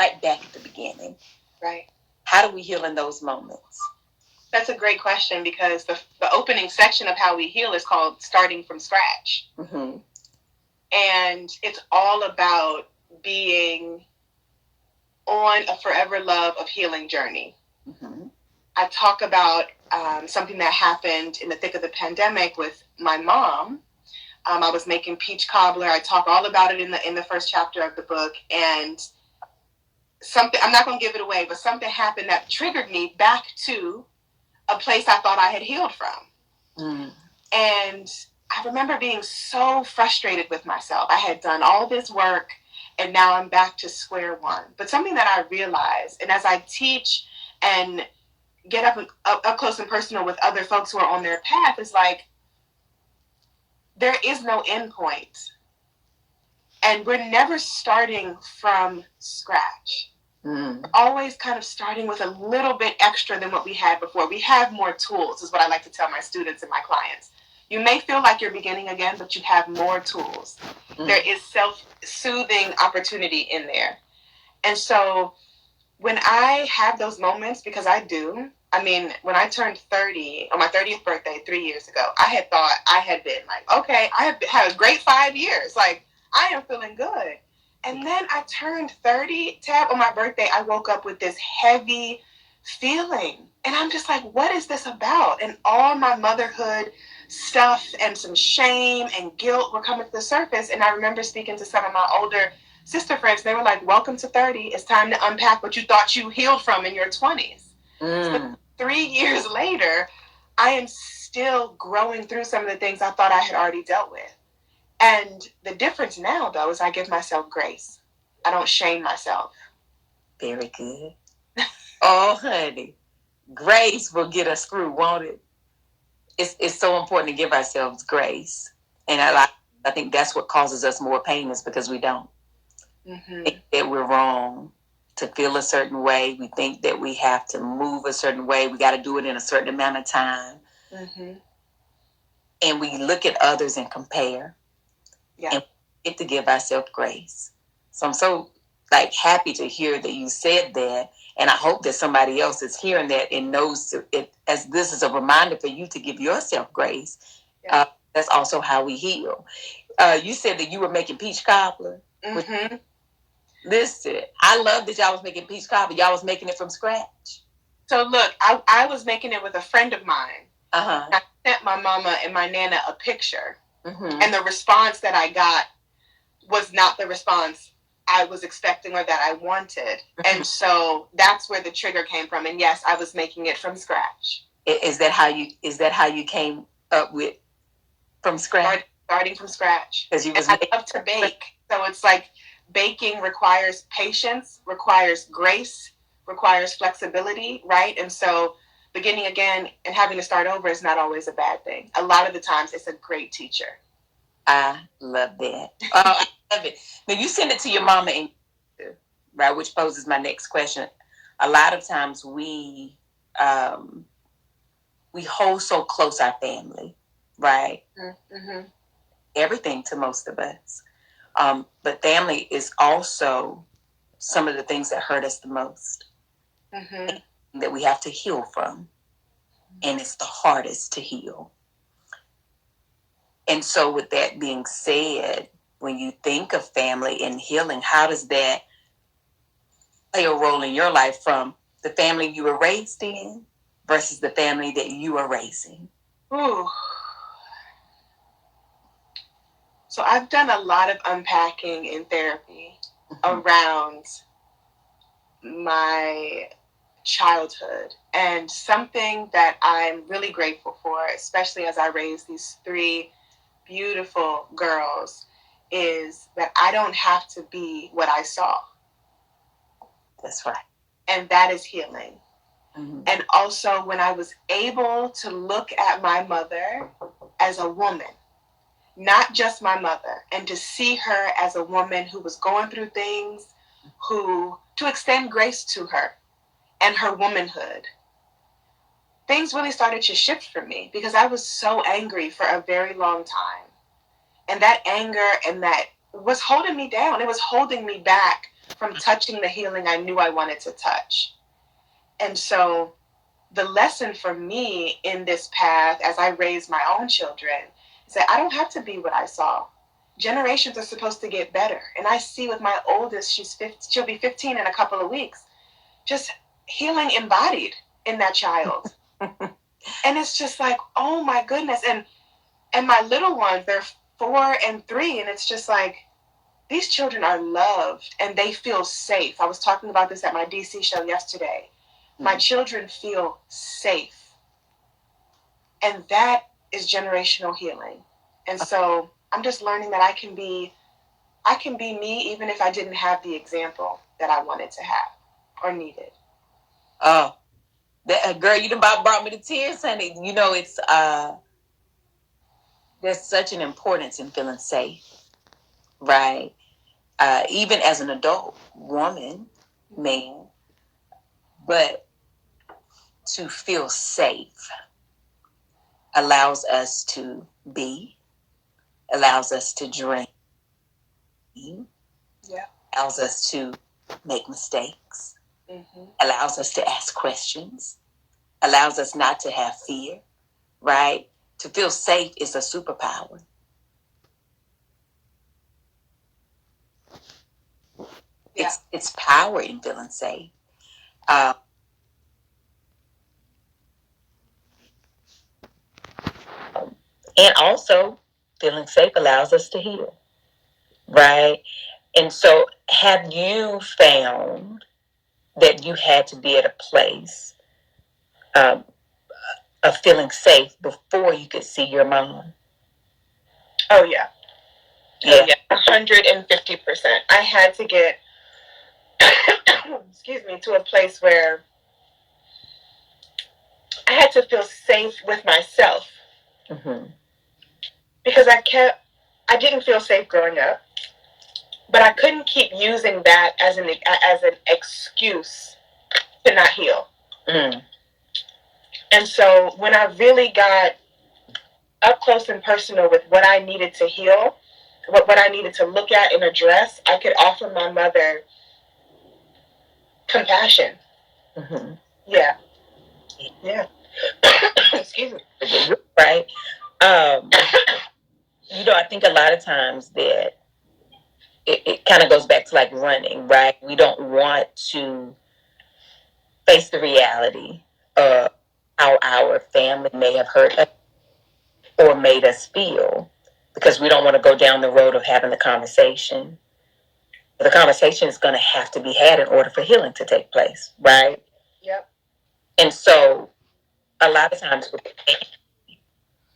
right back at the beginning. Right. How do we heal in those moments? That's a great question, because the opening section of How We Heal is called Starting from Scratch. Mm-hmm. And it's all about being on a forever love of healing journey. Mm-hmm. I talk about something that happened in the thick of the pandemic with my mom. I was making peach cobbler. I talk all about it in the first chapter of the book. And something, I'm not going to give it away, but something happened that triggered me back to a place I thought I had healed from. Mm. And I remember being so frustrated with myself. I had done all this work, and now I'm back to square one. But something that I realized, and as I teach and get up close and personal with other folks who are on their path, is like, there is no end point. And we're never starting from scratch. Mm. We're always kind of starting with a little bit extra than what we had before. We have more tools, is what I like to tell my students and my clients. You may feel like you're beginning again, but you have more tools. Mm. There is self-soothing opportunity in there. And so when I have those moments, because I do, I mean, when I turned 30, on my 30th birthday 3 years ago, I had thought I had been like, okay, I have had a great 5 years. Like, I am feeling good. And then I turned 30, Tab, on my birthday. I woke up with this heavy feeling. And I'm just like, what is this about? And all my motherhood stuff and some shame and guilt were coming to the surface. And I remember speaking to some of my older sister friends. They were like, welcome to 30. It's time to unpack what you thought you healed from in your 20s. So 3 years later, I am still growing through some of the things I thought I had already dealt with. And the difference now, though, is I give myself grace. I don't shame myself. Very good. Oh, honey. Grace will get us through, won't it? It's so important to give ourselves grace. And I think that's what causes us more pain, is because we don't. Mm-hmm. Think that we're wrong to feel a certain way. We think that we have to move a certain way. We got to do it in a certain amount of time. Mm-hmm. And we look at others and compare. Yeah. And we get to give ourselves grace. So I'm so happy to hear that you said that. And I hope that somebody else is hearing that and knows it, as this is a reminder for you to give yourself grace. Yeah. That's also how we heal. You said that you were making peach cobbler. Mm-hmm. Listen, I love that y'all was making peach cobbler. Y'all was making it from scratch. So look, I was making it with a friend of mine. Uh-huh. I sent my mama and my nana a picture. Mm-hmm. And the response that I got was not the response I was expecting or that I wanted. Mm-hmm. And so that's where the trigger came from. And yes, I was making it from scratch. Is that how you came up with from scratch? Starting from scratch. Because I love to bake. So it's like baking requires patience, requires grace, requires flexibility, right? And so beginning again and having to start over is not always a bad thing. A lot of the times it's a great teacher. I love that. I love it. Now you send it to your mama, and right, which poses my next question. A lot of times we hold so close our family, right? Mm-hmm. Everything to most of us. But family is also some of the things that hurt us the most, mm-hmm. that we have to heal from. And it's the hardest to heal. And so with that being said, when you think of family and healing, how does that play a role in your life, from the family you were raised in versus the family that you are raising? Ooh. So I've done a lot of unpacking in therapy, mm-hmm. around my childhood, and something that I'm really grateful for, especially as I raise these 3 beautiful girls, is that I don't have to be what I saw. That's right. And that is healing. Mm-hmm. And also when I was able to look at my mother as a woman, not just my mother, and to see her as a woman who was going through things, to extend grace to her and her womanhood, things really started to shift for me, because I was so angry for a very long time. And that anger and that was holding me down. It was holding me back from touching the healing I knew I wanted to touch. And so the lesson for me in this path as I raise my own children is that I don't have to be what I saw. Generations are supposed to get better. And I see with my oldest, she'll be 15 in a couple of weeks, just healing embodied in that child. And it's just like, oh my goodness. And my little ones, they're 4 and 3, and it's just like, these children are loved and they feel safe. I was talking about this at my DC show yesterday. My children feel safe. And that is generational healing. And so I'm just learning that I can be me even if I didn't have the example that I wanted to have or needed. Oh, girl, you done about brought me to tears, honey. You know, it's there's such an importance in feeling safe, right? Even as an adult woman, man, but to feel safe allows us to be, allows us to dream, allows us to make mistakes, allows us to ask questions, allows us not to have fear, right? To feel safe is a superpower. It's power in feeling safe. And also, feeling safe allows us to heal, right? And so, have you found that you had to be at a place um, of feeling safe before you could see your mom? Oh, yeah. Yeah. 150%. I had to get, excuse me, to a place where I had to feel safe with myself. Because I didn't feel safe growing up, but I couldn't keep using that as an excuse to not heal. And so when I really got up close and personal with what I needed to heal, what I needed to look at and address, I could offer my mother compassion. Yeah. Excuse me. Right. You know, I think a lot of times that it kind of goes back to like running, right? We don't want to face the reality of how our family may have hurt us or made us feel because we don't want to go down the road of having the conversation. But the conversation is going to have to be had in order for healing to take place, right? Yep. And so a lot of times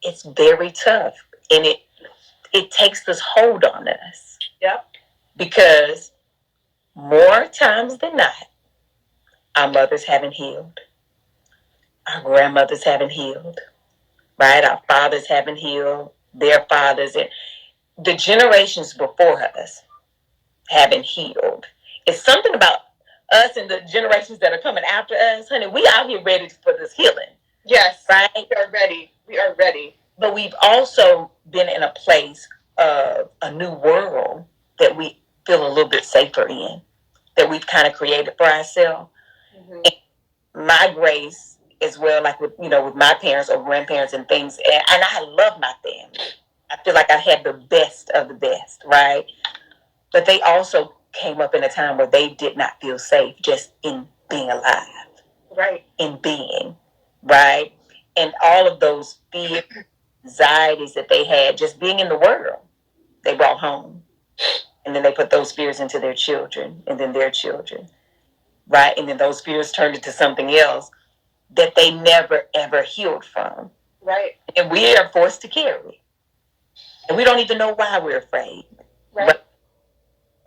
it's very tough and it takes this hold on us. Yep. Because more times than not, our mothers haven't healed. Our grandmothers haven't healed. Right? Our fathers haven't healed. Their fathers and the generations before us haven't healed. It's something about us and the generations that are coming after us, honey. We out here ready for this healing. Yes. Right? We are ready. We are ready. But we've also been in a place of a new world that we feel a little bit safer in, that we've kind of created for ourselves. My grace as well, like with my parents or grandparents and things, and I love my family. I feel like I had the best of the best, right? But they also came up in a time where they did not feel safe just in being alive, right? In being, right? And all of those fears, anxieties that they had just being in the world, they brought home. And then they put those fears into their children and then their children, right? And then those fears turned into something else that they never, ever healed from. Right. And we are forced to carry. And we don't even know why we're afraid. Right.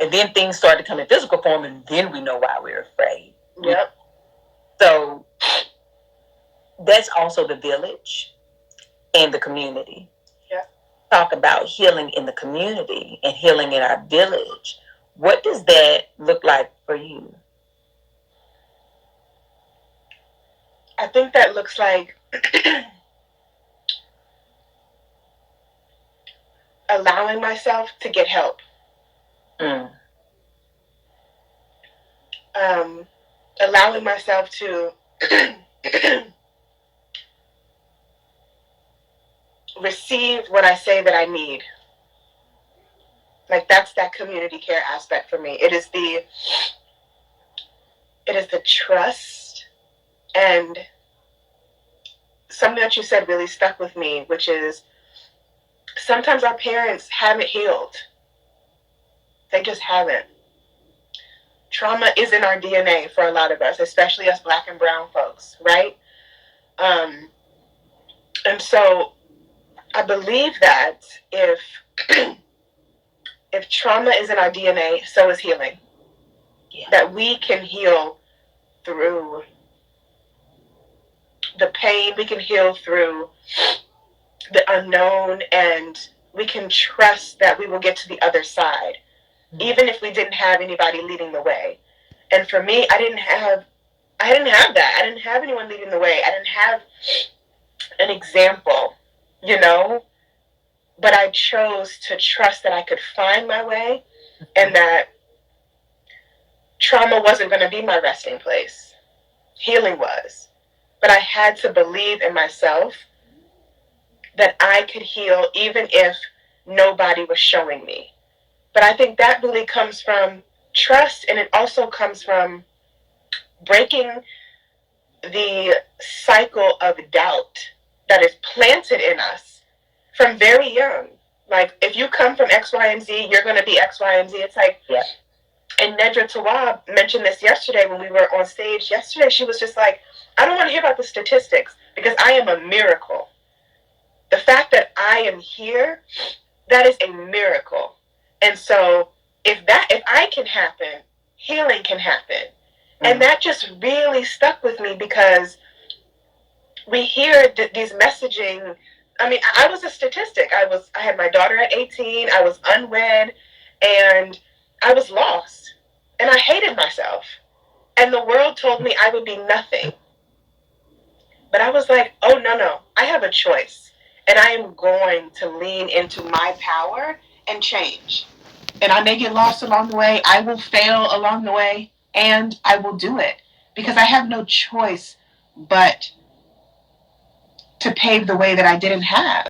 And then things start to come in physical form, and then we know why we're afraid. Yep. So that's also the village and the community. Talk about healing in the community and healing in our village. What does that look like for you? I think that looks like allowing myself to get help. allowing myself to receive what I say that I need. Like, that's that community care aspect for me. It is the trust, and something that you said really stuck with me, which is sometimes our parents haven't healed. They just haven't. Trauma is in our DNA for a lot of us, especially us Black and brown folks, right? And so I believe that if trauma is in our DNA, so is healing. Yeah. That we can heal through the pain, we can heal through the unknown, and we can trust that we will get to the other side, even if we didn't have anybody leading the way. And for me, I didn't have that. I didn't have anyone leading the way. I didn't have an example, but I chose to trust that I could find my way, and that trauma wasn't going to be my resting place. Healing was. But I had to believe in myself that I could heal even if nobody was showing me. But I think that really comes from trust, and it also comes from breaking the cycle of doubt that is planted in us from very young. Like, if you come from X, Y, and Z, you're going to be X, Y, and Z. It's like, yeah. And Nedra Tawwab mentioned this yesterday when we were on stage yesterday. She was just like, I don't want to hear about the statistics, because I am a miracle. The fact that I am here, that is a miracle. And so if I can happen, healing can happen. Mm-hmm. And that just really stuck with me, because we hear these messaging. I mean, I was a statistic. I had my daughter at 18. I was unwed, and I was lost, and I hated myself. And the world told me I would be nothing. But I was like, oh, no, I have a choice. And I am going to lean into my power and change. And I may get lost along the way. I will fail along the way, and I will do it, because I have no choice but to pave the way that I didn't have.